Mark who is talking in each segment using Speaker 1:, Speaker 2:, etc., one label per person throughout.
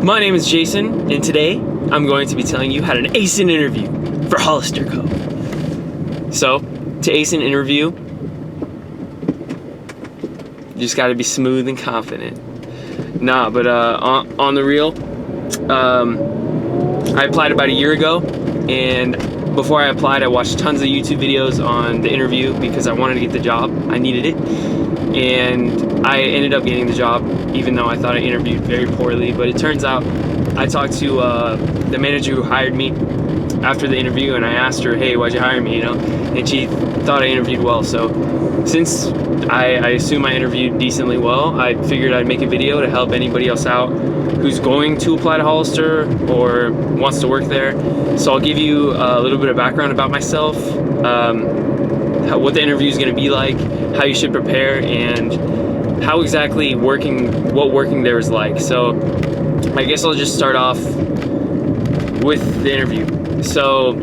Speaker 1: My name is Jason, and today I'm going to be telling you how to ace an interview for Hollister Co. So, to ace an interview, you just got to be smooth and confident. But on the real, I applied about a year ago, and before I applied, I watched tons of YouTube videos on the interview because I wanted to get the job. I needed it, and I ended up getting the job, even though I thought I interviewed very poorly. But it turns out I talked to the manager who hired me after the interview, and I asked her, "Hey, why'd you hire me?" And she thought I interviewed well. So since I assume I interviewed decently well, I figured I'd make a video to help anybody else out who's going to apply to Hollister or wants to work there. So I'll give you a little bit of background about myself, what the interview is going to be like, how you should prepare, and how exactly what working there is like. So I guess I'll just start off with the interview. So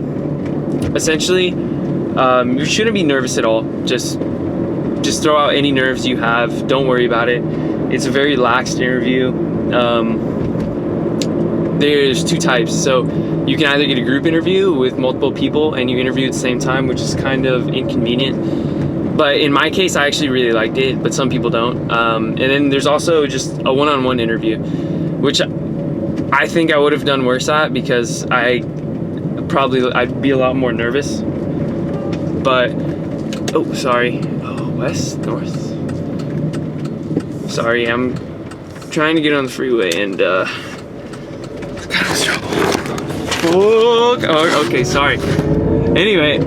Speaker 1: essentially, you shouldn't be nervous at all. Just throw out any nerves you have. Don't worry about it. It's a very relaxed interview. There's two types. So you can either get a group interview with multiple people and you interview at the same time, which is kind of inconvenient. But in my case, I actually really liked it, but some people don't. And then there's also just a one-on-one interview, which I think I would have done worse at because I'd be a lot more nervous. But, oh, sorry. Oh, west, north. Sorry, I'm trying to get on the freeway and got in trouble. Oh, okay, sorry. Anyway,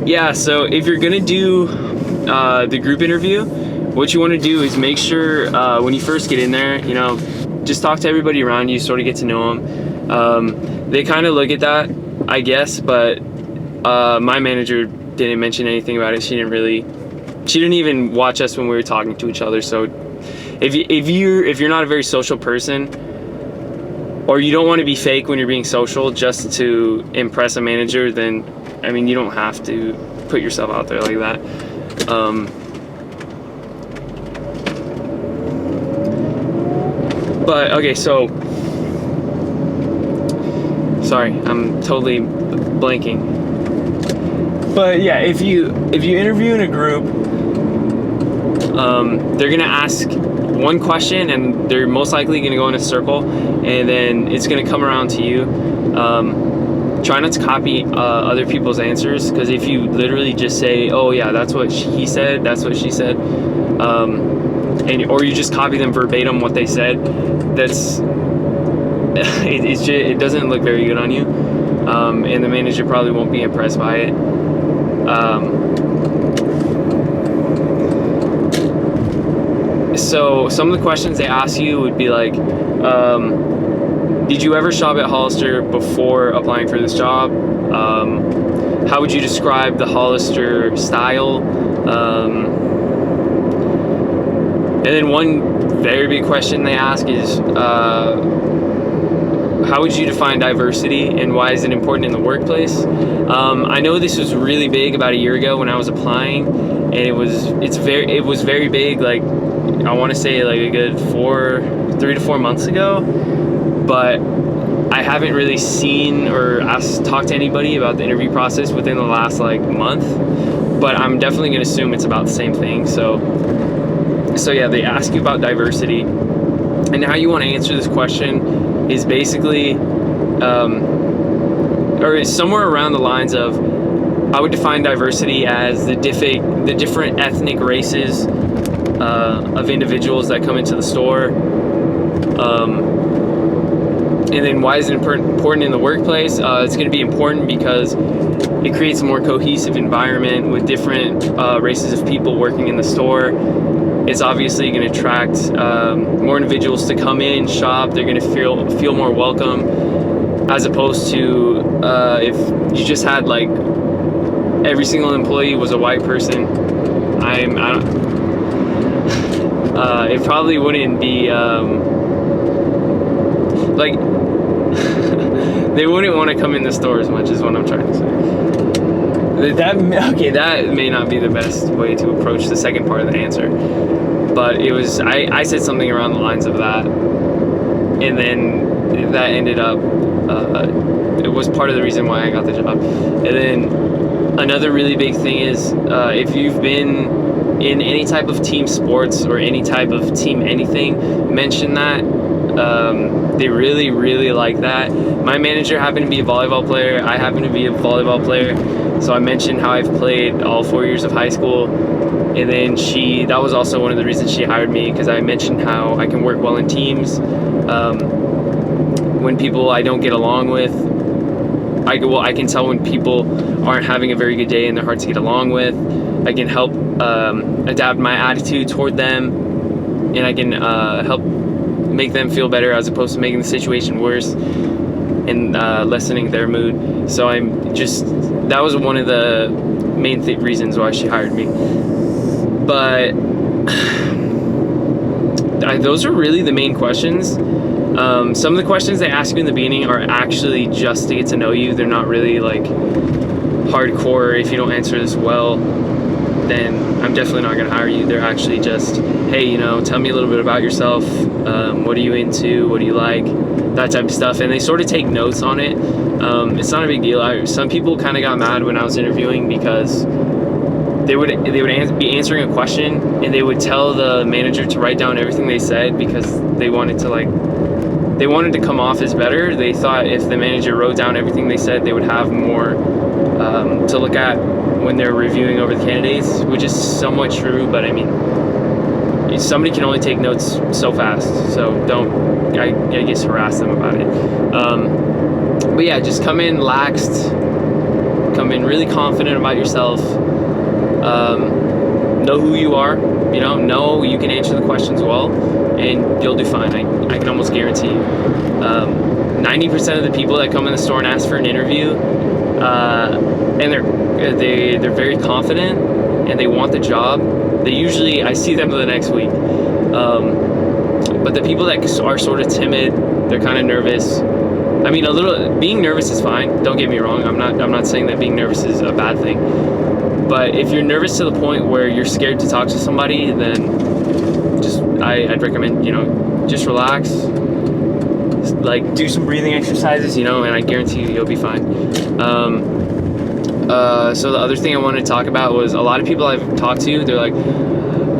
Speaker 1: yeah, so if you're gonna do the group interview, what you want to do is make sure when you first get in there, just talk to everybody around you, sort of get to know them. They kind of look at that, I guess, but my manager didn't mention anything about it. She didn't even watch us when we were talking to each other. So if you're not a very social person, or you don't want to be fake when you're being social just to impress a manager, then you don't have to put yourself out there like that. But okay, so sorry, I'm totally blanking. But yeah, if you interview in a group, they're gonna ask one question, and they're most likely gonna go in a circle, and then it's gonna come around to you. Try not to copy other people's answers, because if you literally just say, "Oh yeah, that's what he said, that's what she said," or you just copy them verbatim what they said, it doesn't look very good on you, and the manager probably won't be impressed by it. So some of the questions they ask you would be like, did you ever shop at Hollister before applying for this job? How would you describe the Hollister style? And then one very big question they ask is, how would you define diversity, and why is it important in the workplace? I know this was really big about a year ago when I was applying, and it was very big, like I want to say like a good 3 to 4 months ago, but I haven't really seen or talked to anybody about the interview process within the last month, but I'm definitely going to assume it's about the same thing. So yeah, they ask you about diversity, and how you want to answer this question is basically, or somewhere around the lines of, I would define diversity as the different ethnic races of individuals that come into the store. And then why is it important in the workplace? It's going to be important because it creates a more cohesive environment with different races of people working in the store. It's obviously going to attract more individuals to come in, shop. They're going to feel more welcome, as opposed to if you just had every single employee was a white person. It probably wouldn't be they wouldn't want to come in the store as much, is what I'm trying to say. That may not be the best way to approach the second part of the answer, but I said something around the lines of that. and then that ended up, it was part of the reason why I got the job. And then another really big thing is, if you've been in any type of team sports or any type of team anything, mention that. They really, really like that. My manager happened to be a volleyball player. I happen to be a volleyball player. So I mentioned how I've played all 4 years of high school. And then that was also one of the reasons she hired me, because I mentioned how I can work well in teams. When people I don't get along with, I can tell when people aren't having a very good day and they're hard to get along with. I can help adapt my attitude toward them, and I can help make them feel better as opposed to making the situation worse and lessening their mood. So that was one of the main reasons why she hired me. But those are really the main questions. Some of the questions they ask you in the beginning are actually just to get to know you. They're not really like hardcore. If you don't answer this well, then I'm definitely not going to hire you. They're actually just, hey, tell me a little bit about yourself. What are you into? What do you like? That type of stuff. And they sort of take notes on it. It's not a big deal. Some people kind of got mad when I was interviewing because they would be answering a question and they would tell the manager to write down everything they said because they wanted to come off as better. They thought if the manager wrote down everything they said, they would have more to look at when they're reviewing over the candidates, which is somewhat true, but I mean, somebody can only take notes so fast, so don't, I guess, harass them about it. But yeah, just come in laxed, come in really confident about yourself, know who you are, know you can answer the questions well, and you'll do fine. I can almost guarantee you. 90% of the people that come in the store and ask for an interview, and they're very confident and they want the job, I see them the next week. But the people that are sort of timid, they're kind of nervous. I mean, being nervous is fine. Don't get me wrong. I'm not saying that being nervous is a bad thing. But if you're nervous to the point where you're scared to talk to somebody, then I'd recommend, just relax. Like, do some breathing exercises, and I guarantee you'll be fine. So the other thing I wanted to talk about was a lot of people I've talked to, they're like,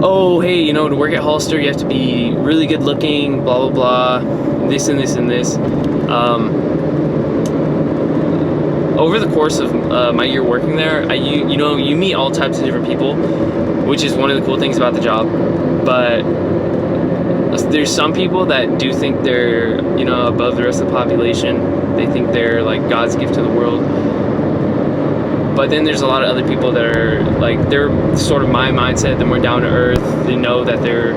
Speaker 1: oh, hey, to work at Hollister, you have to be really good looking, blah, blah, blah, this and this and this. Over the course of my year working there, you meet all types of different people, which is one of the cool things about the job. But there's some people that do think they're, above the rest of the population. They think they're like God's gift to the world. But then there's a lot of other people that are like, they're sort of my mindset. They're more down to earth. They know that they're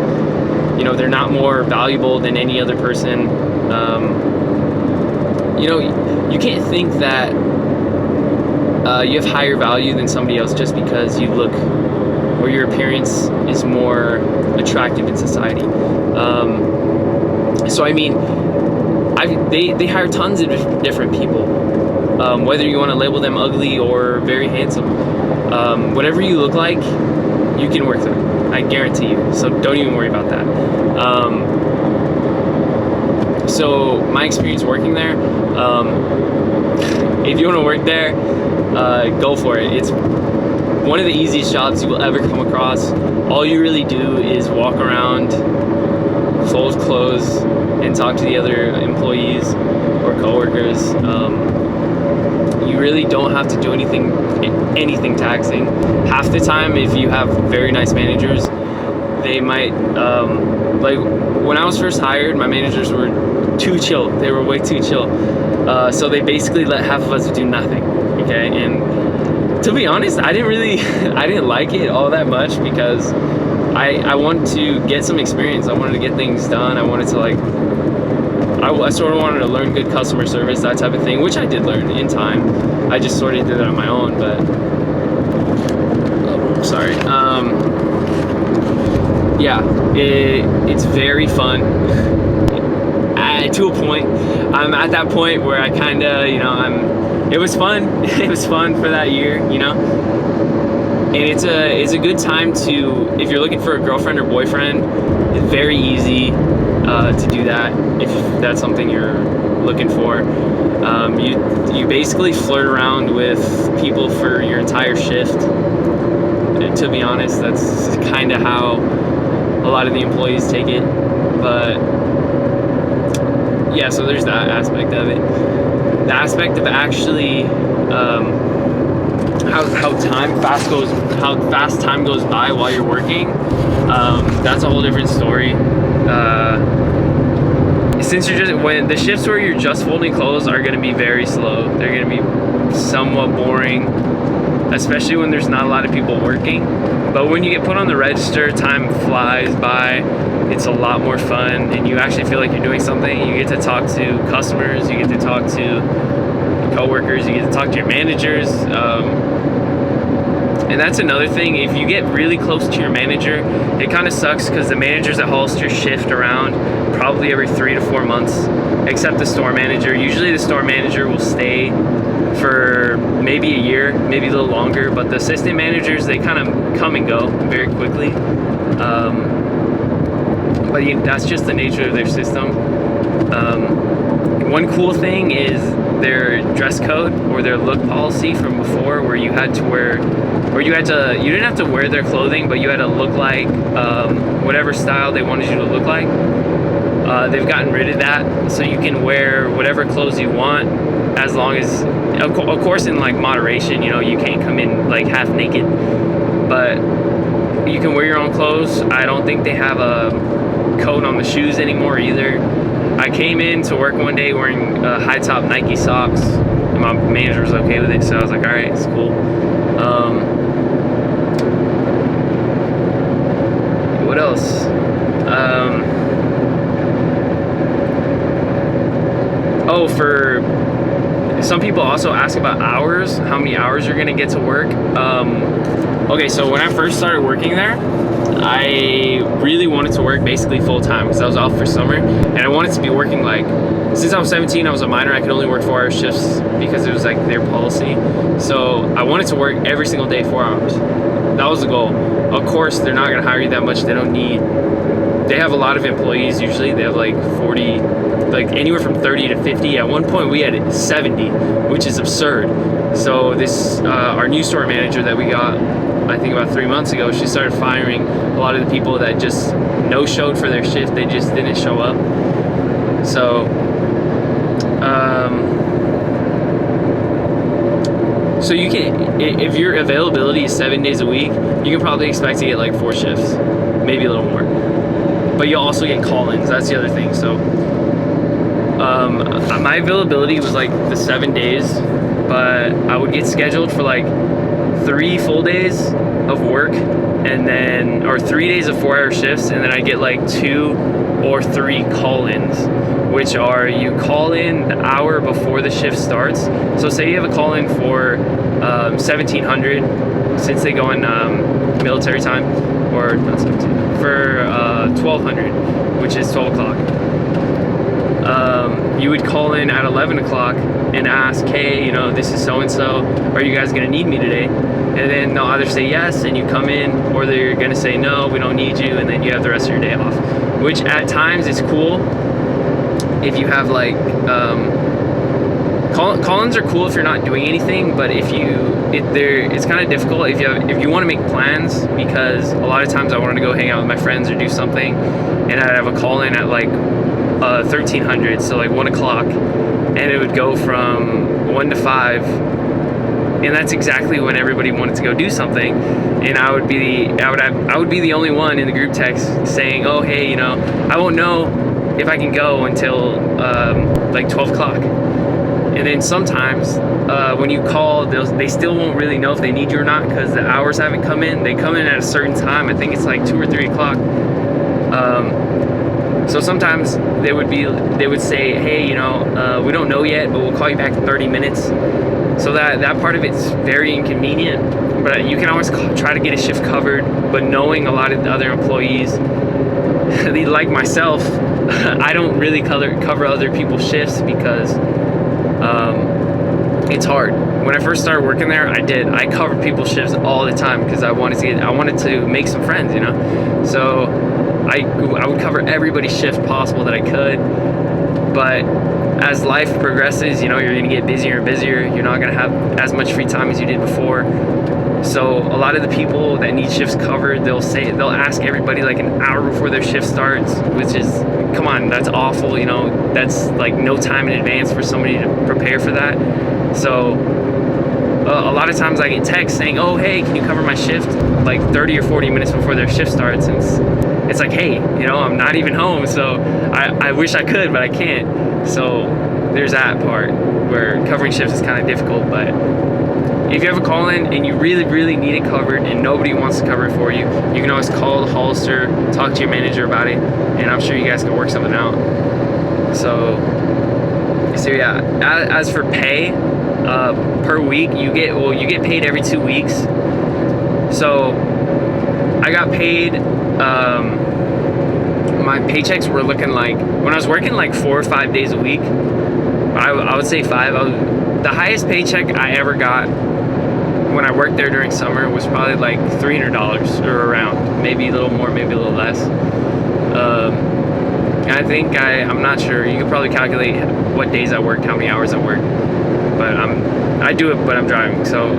Speaker 1: not more valuable than any other person. You can't think that you have higher value than somebody else just because you look, or your appearance is more attractive in society. So I mean, they hire tons of different people, whether you want to label them ugly or very handsome. Whatever you look like, you can work there. I guarantee you. So don't even worry about that. So my experience working there, if you want to work there, go for it. It's one of the easiest jobs you will ever come across. All you really do is walk around, fold clothes, and talk to the other employees or coworkers. You really don't have to do anything taxing. Half the time, if you have very nice managers, they might, like when I was first hired, my managers were too chill. They were way too chill. So they basically let half of us do nothing, okay? And to be honest, I didn't like it all that much because I wanted to get some experience. I wanted to get things done. I wanted to I sort of wanted to learn good customer service, that type of thing, which I did learn in time. I just sort of did it on my own, but sorry. Yeah, it's very fun. To a point, I'm at that point where I kind of, it was fun. It was fun for that year, and it's a good time to, if you're looking for a girlfriend or boyfriend, it's very easy to do that if that's something you're looking for. You basically flirt around with people for your entire shift. To be honest, that's kind of how a lot of the employees take it. But yeah, so there's that aspect of it. The aspect of actually how fast time goes by while you're working. That's a whole different story. Since when the shifts where you're just folding clothes are going to be very slow. They're going to be somewhat boring, especially when there's not a lot of people working. But when you get put on the register, time flies by. It's a lot more fun, and you actually feel like you're doing something. You get to talk to customers, you get to talk to coworkers, you get to talk to your managers. And that's another thing. If you get really close to your manager, it kind of sucks because the managers at Hollister shift around probably every 3 to 4 months, except the store manager. Usually the store manager will stay for maybe a year, maybe a little longer, but the assistant managers, they kind of come and go very quickly. But that's just the nature of their system. One cool thing is their dress code or their look policy from before, where you had to wear, or you didn't have to wear their clothing, but you had to look like whatever style they wanted you to look like. They've gotten rid of that, so you can wear whatever clothes you want, as long as, of course, in like moderation. You know, you can't come in like half naked, but you can wear your own clothes. I don't think they have a code on the shoes anymore either. I came in to work one day wearing high top Nike socks, and my manager was okay with it, so I was like, all right, it's cool. What else? For some people also ask about hours, how many hours you're gonna get to work. Okay, so when I first started working there, I really wanted to work basically full time because I was off for summer, and I wanted to be working like, since I was 17, I was a minor, I could only work 4-hour shifts because it was like their policy. So I wanted to work every single day 4 hours. That was the goal. Of course, they're not gonna hire you that much. They have a lot of employees. Usually they have like 40, like anywhere from 30 to 50. At one point we had 70, which is absurd. So this, our new store manager that we got, I think about 3 months ago, she started firing a lot of the people that just no-showed for their shift. They just didn't show up. So you can, if your availability is 7 days a week, you can probably expect to get like 4 shifts, maybe a little more. But you'll also get call-ins. That's the other thing. So my availability was like the 7 days, but I would get scheduled for like 3 full days of work, and then, or 3 days of 4-hour shifts, and then I get like 2 or 3 call-ins, which are, you call in the hour before the shift starts. So say you have a call-in for 1700, since they go in military time, or not 17, for 1200, which is 12 o'clock. You would call in at 11 o'clock and ask, hey, you know, this is so-and-so, are you guys gonna need me today? And then they'll either say yes and you come in, or they're gonna say no, we don't need you, and then you have the rest of your day off. Which at times is cool if you have like, call-ins are cool if you're not doing anything, but it's kind of difficult if you want to make plans, because a lot of times I wanted to go hang out with my friends or do something, and I'd have a call-in at like 1300, so like 1 o'clock, and it would go from 1 to 5, and that's exactly when everybody wanted to go do something, and I would be the only one in the group text saying, oh hey, you know, I won't know if I can go until like 12 o'clock. And then sometimes when you call, they still won't really know if they need you or not, because the hours haven't come in. They come in at a certain time. I think it's like 2 or 3 o'clock. So sometimes they would say, hey, you know, we don't know yet, but we'll call you back in 30 minutes. So that part of it's very inconvenient, but you can always try to get a shift covered. But knowing a lot of the other employees, like myself, I don't really cover other people's shifts because it's hard. When I first started working there, I covered people's shifts all the time because I wanted to make some friends, you know. So I would cover everybody's shift possible that I could. But as life progresses, you know, you're gonna get busier and busier. You're not gonna have as much free time as you did before. So a lot of the people that need shifts covered, they'll ask everybody like an hour before their shift starts, which is, come on, that's awful. You know, that's like no time in advance for somebody to prepare for that. So a lot of times I get texts saying, oh, hey, can you cover my shift like 30 or 40 minutes before their shift starts? And it's like, hey, you know, I'm not even home, so I wish I could, but I can't. So there's that part where covering shifts is kind of difficult. But if you have a call in and you really, really need it covered and nobody wants to cover it for you, you can always call the Hollister, talk to your manager about it, and I'm sure you guys can work something out. So yeah, as for pay, per week, you get paid every 2 weeks. So I got paid, my paychecks were looking like, when I was working like 4 or 5 days a week, I would say 5. The highest paycheck I ever got when I worked there during summer was probably like $300 or around, maybe a little more, maybe a little less. And I think I'm not sure, you could probably calculate what days I worked, how many hours I worked, but I do it, but I'm driving. So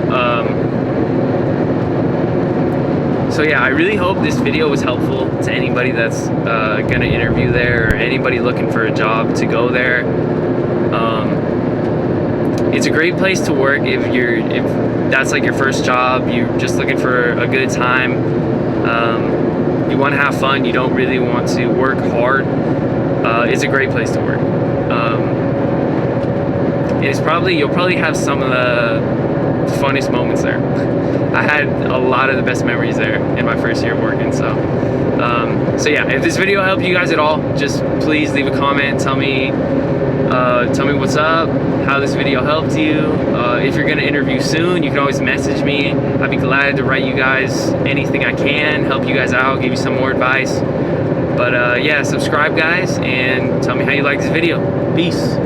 Speaker 1: yeah, I really hope this video was helpful to anybody that's gonna interview there, or anybody looking for a job to go there. It's a great place to work if that's like your first job, you're just looking for a good time, you want to have fun, you don't really want to work hard. It's a great place to work. And you'll probably have some of the funnest moments there. I had a lot of the best memories there in my first year of working. So yeah, if this video helped you guys at all, just please leave a comment. Tell me what's up, how this video helped you. If you're gonna interview soon, you can always message me. I'd be glad to write you guys anything I can, help you guys out, give you some more advice. But yeah, subscribe guys, and tell me how you like this video. Peace.